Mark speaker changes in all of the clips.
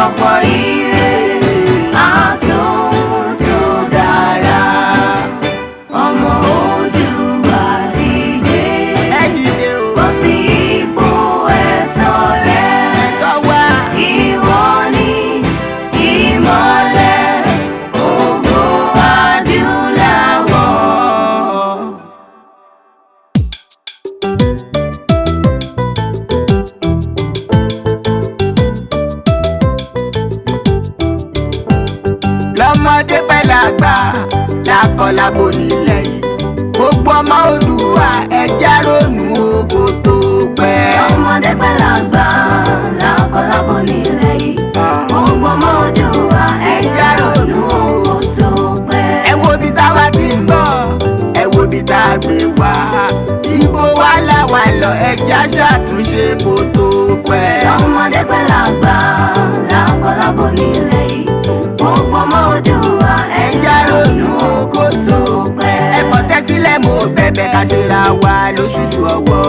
Speaker 1: ọ̀pọ̀ ire àtúntò dára. Ọmọ Oòduà dìde, bọ́ sí ipò ẹ̀tọ́ rẹ. Ìwọ ni ìmọ́lẹ̀ ògo adúláwọ̀.
Speaker 2: Lọ́mọdé pẹ́ lágbà lákọlábo nílẹ̀ yìí, gbogbo ọmọ Oòduà ẹja ronú ògo tó pẹ́.
Speaker 1: Lọ́mọdé pẹ́ lágbà lákọlábo nílẹ̀ yìí, gbogbo ọmọ Oòduà ẹja ronú ògo tó pẹ́.
Speaker 2: Ẹ wo bí táwa ti ń bọ̀, ẹ wo bí tá a gbé wá, ibo wa làwa lọ ẹja ṣàtúnṣe kó tó pẹ́.
Speaker 1: Lọ́mọdé pẹ́ lágbà lákọlábo nílẹ̀ yìí, gbogbo ọmọ Oòduà ẹja ronú ògo tó pẹ́.
Speaker 2: Ẹ fọ̀tẹ́ sílẹ̀ mo bẹ̀bẹ̀ ká ṣe ra wa lóṣooṣù ọwọ́,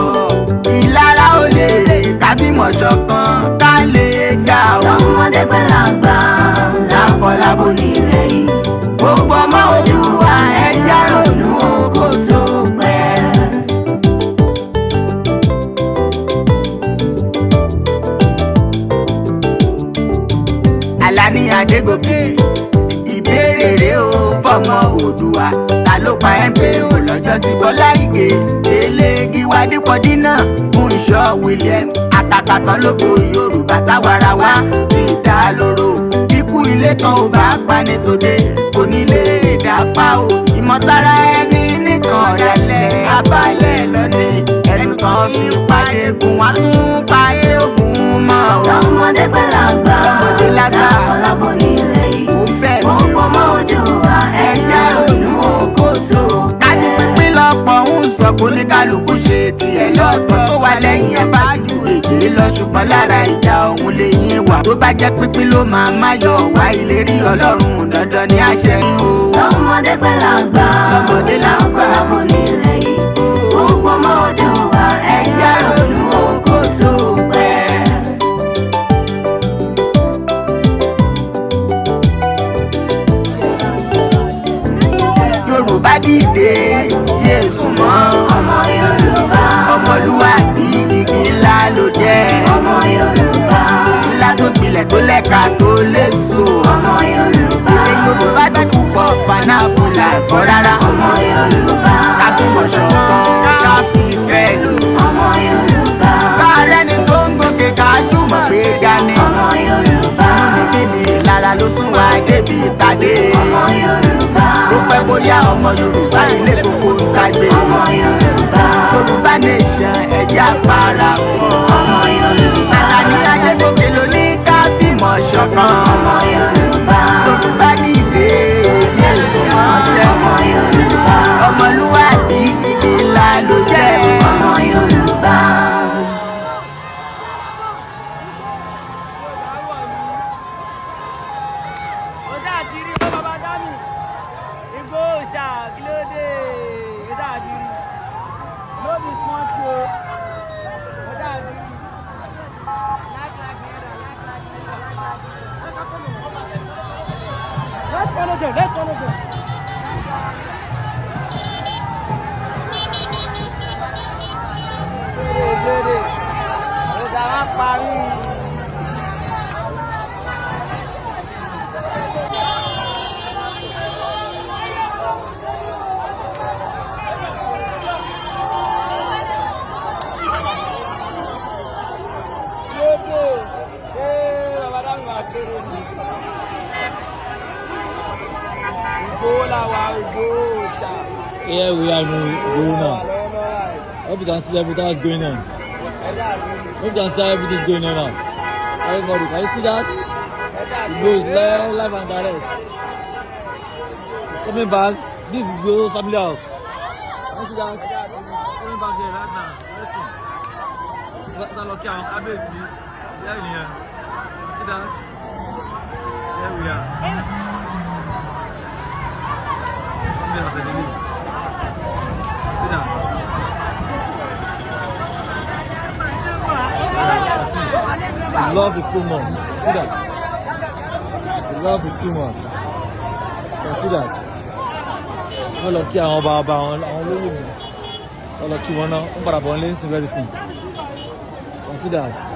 Speaker 2: ìlara ò lè rè ká fìmọ̀ ṣọ̀kan ká lè ga o.
Speaker 1: Lọ́mọdé pẹ́ lágbà lákọlábo nílẹ̀ yìí,
Speaker 2: Gbogbo ọmọ Oòduà ẹja ronú ògo tó
Speaker 1: pẹ́.
Speaker 2: Àlàní Adégòkè, ìbéèrè rè o fọmọ Oòduà, ta ló pa MKO lọ́jọ́ sí Bọ́lá Ìgè, Eléégì wá dípọ̀ dínà fún Ìṣọ́ Williams, àtàkàtàn lógo Yorùbá táwarawa ti dá lóró. Ikú ilé kan ò bá pa ní tòde, kò ní lè dápá o. Ìmọ̀tara ẹni nìkan ọ̀dàlẹ̀ abalẹ̀ lọ́ni, ẹnu kan fi pàdé gun wá tún pàdé ogun mọ́ o.
Speaker 1: Lọ́mọdé pẹ́ lágbà lákọlábo nílẹ̀ yìí,
Speaker 2: Ó bẹ̀ mí
Speaker 1: gbogbo
Speaker 2: o.
Speaker 1: ọmọ Oòduà ẹja ronú ògo tó pẹ́.
Speaker 2: Kájí pínpín lọ́pọ̀ ń sọ kó ní kálukú ṣe tiẹ̀ lọ́tọ̀, tó wà lẹ́yìn ẹ̀ bá ju èjì lọ, ṣùgbọ́n lára ìjà òun lè yín wà. Tó bá jẹ́ pínpín ló máa yọ̀ wá, ìlérí Ọlọ́run dandan ní àṣẹ o.
Speaker 1: Lọ́mọdé pẹ́ lágbà lákọlábo nílẹ̀ yìí, gbogbo ọmọ Oòduà ẹja ronú ògo tó pẹ́.
Speaker 2: Yorùbá dìde Yéésù mọ́,
Speaker 1: Ọmọ Yorùbá,
Speaker 2: ọmọlúwàbí igi ńlá ló jẹ́,
Speaker 1: ọmọ Yorùbá,
Speaker 2: ńlá tó gbilẹ̀ tó lẹ́ka tó lè so.
Speaker 1: ọmọ Yorùbá,
Speaker 2: Èdè Yorùbá dúdú pọ̀ fanábùlà ẹ̀kọ́ rárá,
Speaker 1: ọmọ Yorùbá,
Speaker 2: ká fi mọ̀ ṣọ̀kan ká fi ìfẹ́ lò.
Speaker 1: ọmọ Yorùbá,
Speaker 2: Bá rẹ́ni tó ń gòkè ká jùmọ̀ gbé gani,
Speaker 1: ọmọ Yorùbá,
Speaker 2: níbi lára ló sún wa débi ìtàdé.
Speaker 1: ọmọ Yorùbá,
Speaker 2: Ó pẹ́ bóyá ọmọ Yorùbá ilé gbogbo ń tàgbé.
Speaker 1: ọmọ Yorùbá,
Speaker 2: Yorùbá nation ẹ̀jẹ̀ àparapọ̀.
Speaker 1: ọmọ Yorùbá,
Speaker 2: Àlàní Adégòkè ló ní ká fìmọ̀ ṣọ̀kan.
Speaker 1: ọmọ Yorùbá,
Speaker 2: Yorùbá dìde Yéésù mọ́sẹ̀.
Speaker 1: ọmọ Yorùbá,
Speaker 2: Ọmọlúwàbí igi ńlá ló jẹ́.
Speaker 1: ọmọ Yorùbá.
Speaker 3: ọjà àti rí ọmọ bàbá dání igbó ṣá kí ló dé ọjà àti rí lóbi smọ́tì o ọjà àti rí let's follow them let's follow them. gbèrè ọjà wa parí.
Speaker 4: Here we are going on. Hope you can see everything that's going on. Hope you can see everything's going on now. Everybody, can you see that? It goes live and direct. It's coming back. This is Igbo's family house. Can you see that? It's coming back here right now. Listen. That's a lucky one. Abesi. There we are. See that? There we are. Family house, I believe. See that? I love it so much. See that? The love is too much. Consider. Wọ́n lọ kí àwọn ọba àwọn olóyè mi. Wọ́n lọ kí wọn náà. Wọ́n padà bọ̀ ń lé ń sìn very soon. Consider.